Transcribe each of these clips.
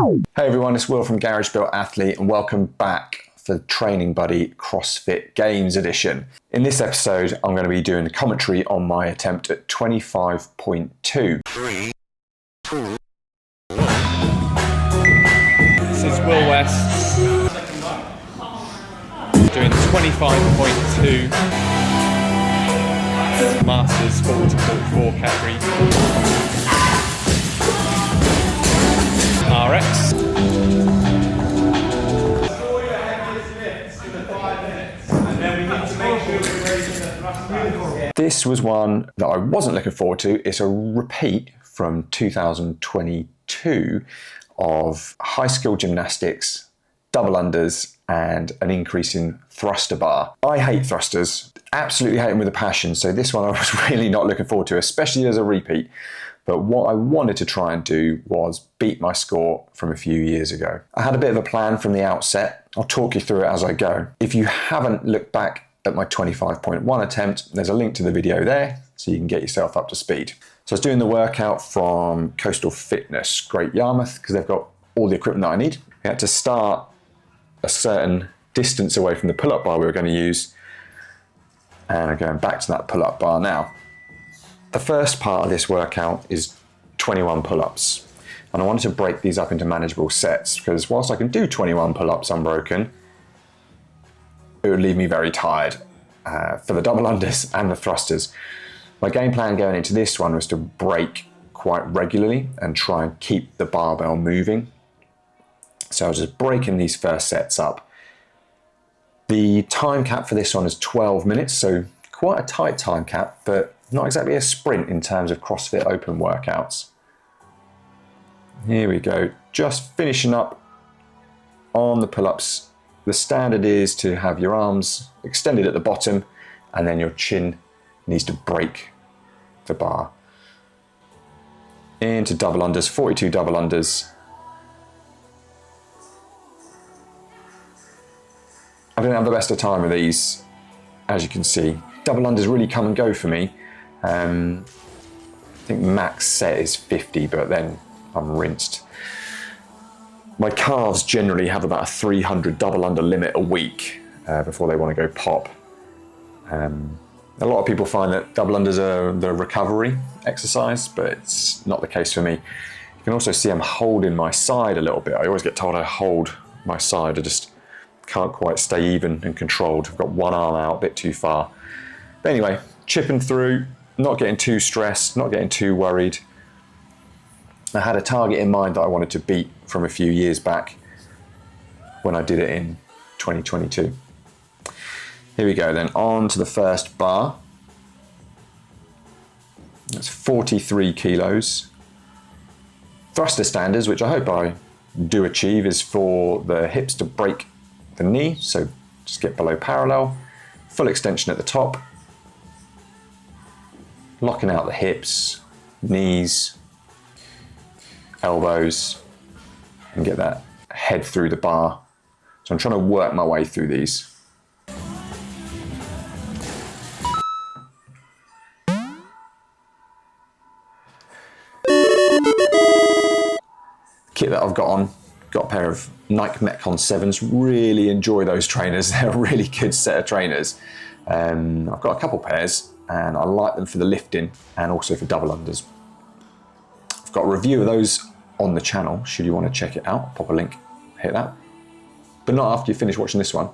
Hey everyone, it's Will from Garage Built Athlete and welcome back for the Training Buddy CrossFit Games edition. In this episode, I'm going to be doing a commentary on my attempt at 25.2. 3, 2, 1. This is Will West doing 25.2 Masters 40.4 category RX. This was one that I wasn't looking forward to. It's a repeat from 2022 of high skill gymnastics, double unders, and an increase in thruster bar. I hate thrusters, absolutely hate them with a passion, so this one I was really not looking forward to, especially as a repeat. But what I wanted to try and do was beat my score from a few years ago. I had a bit of a plan from the outset. I'll talk you through it as I go. If you haven't looked back at my 25.1 attempt, there's a link to the video there so you can get yourself up to speed. So I was doing the workout from Coastal Fitness, Great Yarmouth, because they've got all the equipment that I need. We had to start a certain distance away from the pull-up bar we were going to use, and I'm going back to that pull-up bar now. The first part of this workout is 21 pull-ups, and I wanted to break these up into manageable sets because whilst I can do 21 pull-ups unbroken, it would leave me very tired for the double unders and the thrusters. My game plan going into this one was to break quite regularly and try and keep the barbell moving. So I was just breaking these first sets up. The time cap for this one is 12 minutes, so quite a tight time cap, but not exactly a sprint in terms of CrossFit Open workouts. Here we go, just finishing up on the pull-ups. The standard is to have your arms extended at the bottom and then your chin needs to break the bar. Into double unders, 42 double unders. I didn't have the best of time with these, as you can see. Double unders really come and go for me. I think max set is 50, but then I'm rinsed. My calves generally have about a 300 double under limit a week before they want to go pop. A lot of people find that double unders are the recovery exercise, but it's not the case for me. You can also see I'm holding my side a little bit. I always get told I hold my side. I just can't quite stay even and controlled. I've got one arm out a bit too far. But anyway, chipping through, not getting too stressed, not getting too worried. I had a target in mind that I wanted to beat from a few years back when I did it in 2022. Here we go then, on to the first bar. That's 43 kilos. Thruster standards, which I hope I do achieve, is for the hips to break the knee, so just get below parallel. Full extension at the top. Locking out the hips, knees, elbows, and get that head through the bar. So I'm trying to work my way through these. Kit that I've got a pair of Nike Metcon 7s. Really enjoy those trainers. They're a really good set of trainers. I've got a couple pairs and I like them for the lifting and also for double unders. I've got a review of those on the channel, should you want to check it out. I'll pop a link, hit that. But not after you finish watching this one.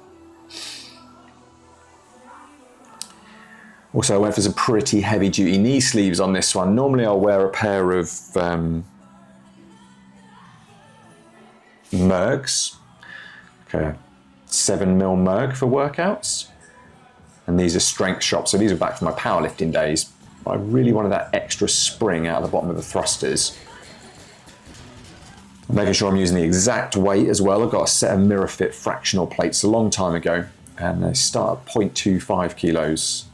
Also, I went for some pretty heavy duty knee sleeves on this one. Normally I'll wear a pair of Murgs, okay, 7mm Murg for workouts. And these are strength shops, so these are back from my powerlifting days. I really wanted that extra spring out of the bottom of the thrusters. I'm making sure I'm using the exact weight as well. I've got a set of Mirafit Fractional plates a long time ago, and they start at 0.25 kilos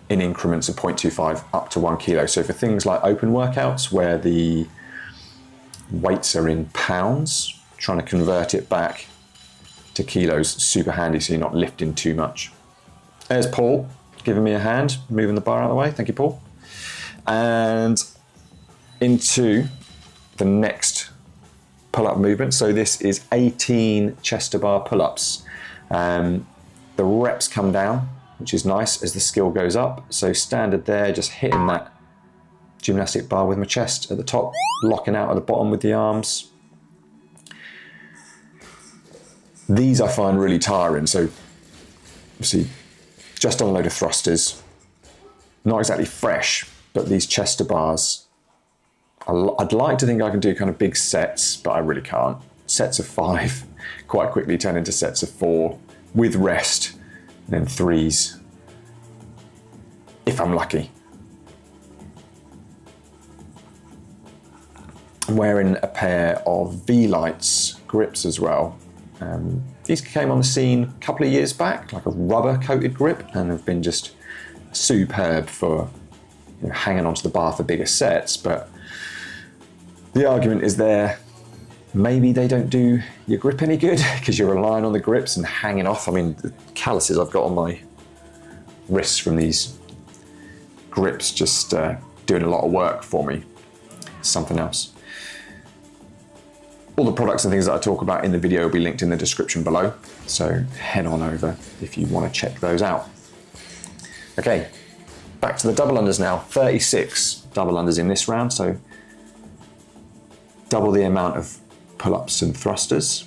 in increments of 0.25 up to 1 kilo. So for things like open workouts where the weights are in pounds, trying to convert it back to kilos, super handy so you're not lifting too much. There's Paul giving me a hand, moving the bar out of the way. Thank you, Paul. And into the next pull-up movement. So this is 18 chest to bar pull-ups. The reps come down, which is nice as the skill goes up. So standard there, just hitting that gymnastic bar with my chest at the top, locking out at the bottom with the arms. These I find really tiring. So obviously just on a load of thrusters, not exactly fresh, but these chest to bars, I'd like to think I can do kind of big sets, but I really can't. Sets of 5 quite quickly turn into sets of 4 with rest, and then 3s if I'm lucky. I'm wearing a pair of Velites Grips as well. These came on the scene a couple of years back, like a rubber coated grip, and have been just superb for hanging onto the bar for bigger sets. But the argument is there, maybe they don't do your grip any good because you're relying on the grips and hanging off. I mean, the calluses I've got on my wrists from these grips just doing a lot of work for me. Something else. All the products and things that I talk about in the video will be linked in the description below, so head on over if you want to check those out. Okay, back to the double unders now. 36 double unders in this round, so double the amount of pull-ups and thrusters.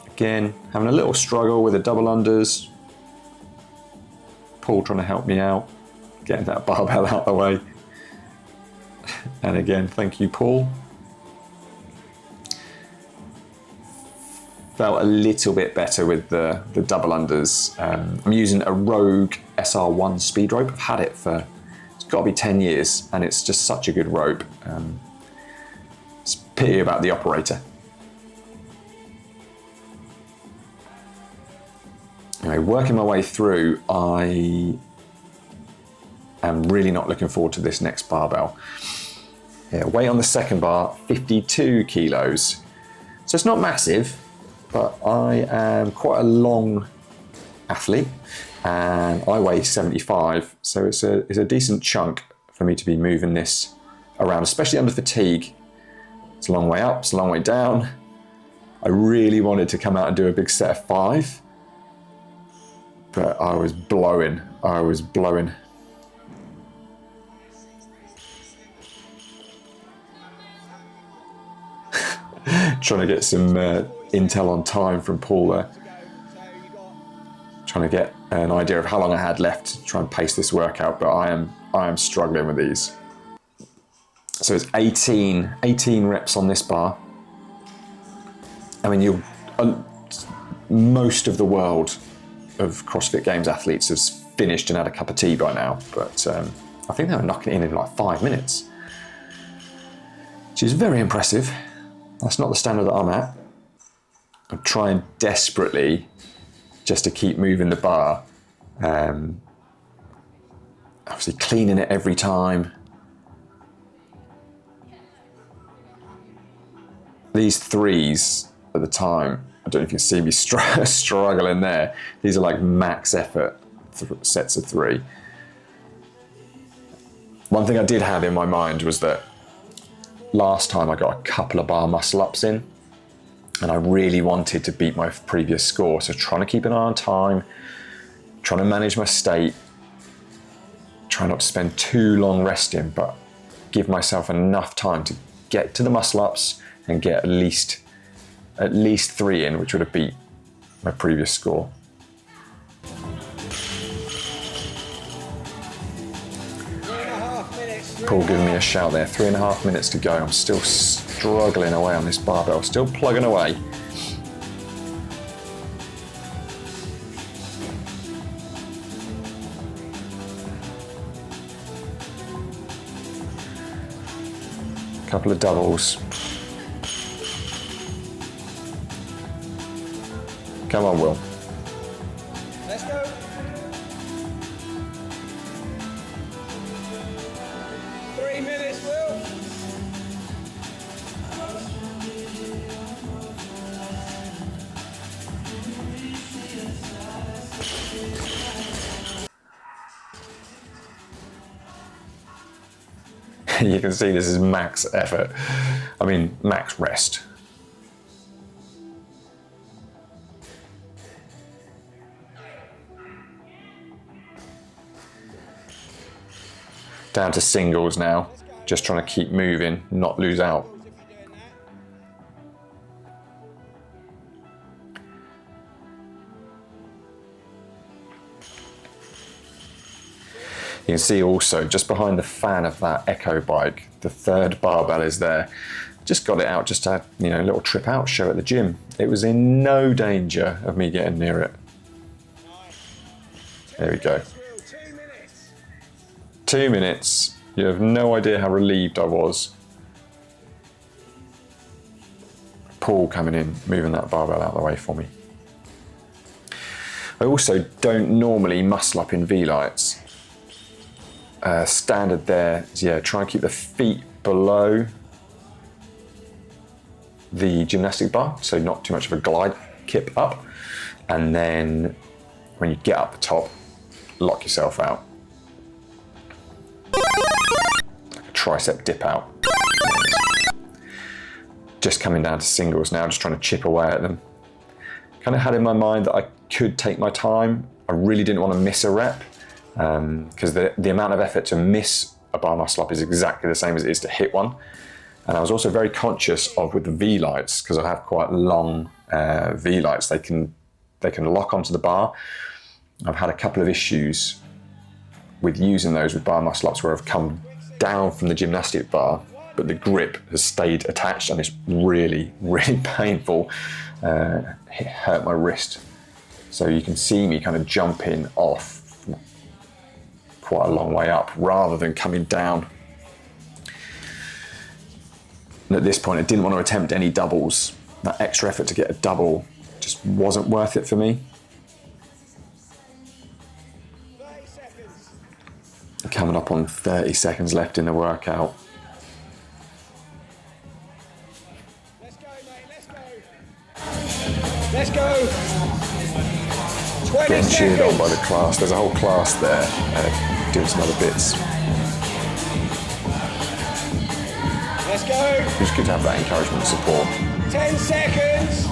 Again, having a little struggle with the double unders. Paul trying to help me out, getting that barbell out the way. And again, thank you, Paul. Felt a little bit better with the double unders. I'm using a Rogue SR1 speed rope. I've had it for, it's got to be 10 years, and it's just such a good rope. It's a pity about the operator. Anyway, working my way through, I am really not looking forward to this next barbell. Yeah, weight on the second bar, 52 kilos. So it's not massive, but I am quite a long athlete and I weigh 75, so it's a decent chunk for me to be moving this around, especially under fatigue. It's a long way up, it's a long way down. I really wanted to come out and do a big set of 5, but I was blowing. Trying to get some intel on time from Paul there. Trying to get an idea of how long I had left to try and pace this workout, but I am struggling with these. So it's 18 reps on this bar. I mean, most of the world of CrossFit Games athletes has finished and had a cup of tea by now, but I think they were knocking it in like 5 minutes, which is very impressive. That's not the standard that I'm at. I'm trying desperately just to keep moving the bar. Obviously cleaning it every time. These 3s at the time, I don't know if you can see me struggling there. These are like max effort sets of 3. One thing I did have in my mind was that last time I got a couple of bar muscle ups in, and I really wanted to beat my previous score. So trying to keep an eye on time, trying to manage my state, trying not to spend too long resting, but give myself enough time to get to the muscle ups and get at least 3 in, which would have beat my previous score. Paul giving me a shout there. 3.5 minutes to go. I'm still struggling away on this barbell, still plugging away. Couple of doubles. Come on, Will. Let's go. You can see this is max effort. I mean, max rest. Down to singles now, just trying to keep moving, not lose out. You can see also just behind the fan of that Echo bike, the third barbell is there. Just got it out just to, you know, a little trip out show at the gym. It was in no danger of me getting near it. There we go. 2 minutes. You have no idea how relieved I was. Paul coming in, moving that barbell out of the way for me. I also don't normally muscle up in Velites. Standard there is, yeah, try and keep the feet below the gymnastic bar, so not too much of a glide kip up. And then when you get up the top, lock yourself out. Like a tricep dip out. Just coming down to singles now, just trying to chip away at them. Kind of had in my mind that I could take my time. I really didn't want to miss a rep, because the amount of effort to miss a bar muscle up is exactly the same as it is to hit one. And I was also very conscious of with the Velites, because I have quite long Velites, they can lock onto the bar. I've had a couple of issues with using those with bar muscle ups where I've come down from the gymnastic bar, but the grip has stayed attached and it's really, really painful. It hurt my wrist. So you can see me kind of jumping off quite a long way up rather than coming down. And at this point, I didn't want to attempt any doubles. That extra effort to get a double just wasn't worth it for me. Coming up on 30 seconds left in the workout. Let's go. 20 Getting cheered on seconds. by the class. There's a whole class there doing some other bits. Let's go. It's good to have that encouragement and support. 10 seconds.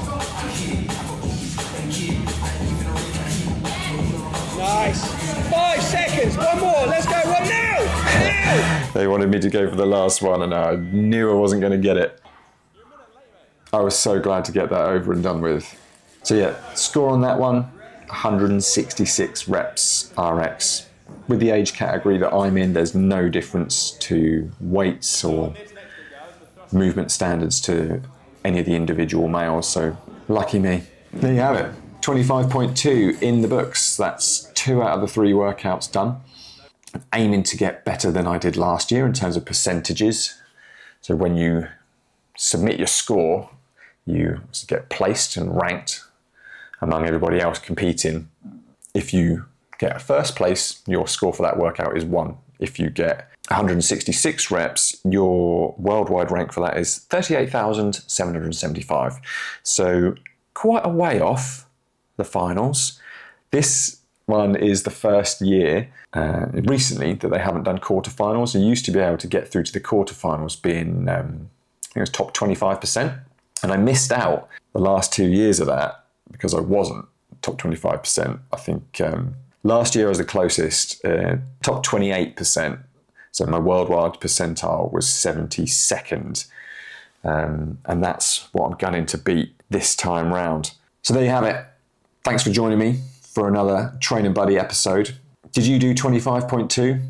Nice. 5 seconds. One more. Let's go. One now. Now. They wanted me to go for the last one and I knew I wasn't going to get it. I was so glad to get that over and done with. So yeah, score on that one, 166 reps RX. With the age category that I'm in, there's no difference to weights or movement standards to any of the individual males, so lucky me. There you have it, 25.2 in the books. That's 2 out of the 3 workouts done. I'm aiming to get better than I did last year in terms of percentages. So when you submit your score, you get placed and ranked among everybody else competing. If you get a first place, your score for that workout is 1. If you get 166 reps, your worldwide rank for that is 38,775. So quite a way off the finals. This one is the first year recently that they haven't done quarterfinals. You used to be able to get through to the quarterfinals being, I think it was top 25%. And I missed out the last 2 years of that because I wasn't top 25%. I think last year I was the closest, top 28%. So my worldwide percentile was 72nd. And that's what I'm gunning to beat this time round. So there you have it. Thanks for joining me for another Training Buddy episode. Did you do 25.2?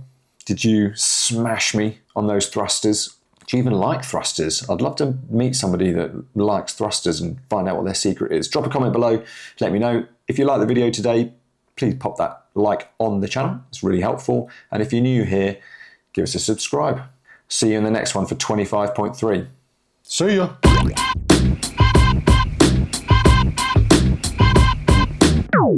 Did you smash me on those thrusters? Do you even like thrusters? I'd love to meet somebody that likes thrusters and find out what their secret is. Drop a comment below, let me know. If you like the video today, please pop that like on the channel. It's really helpful. And if you're new here, give us a subscribe. See you in the next one for 25.3. See ya.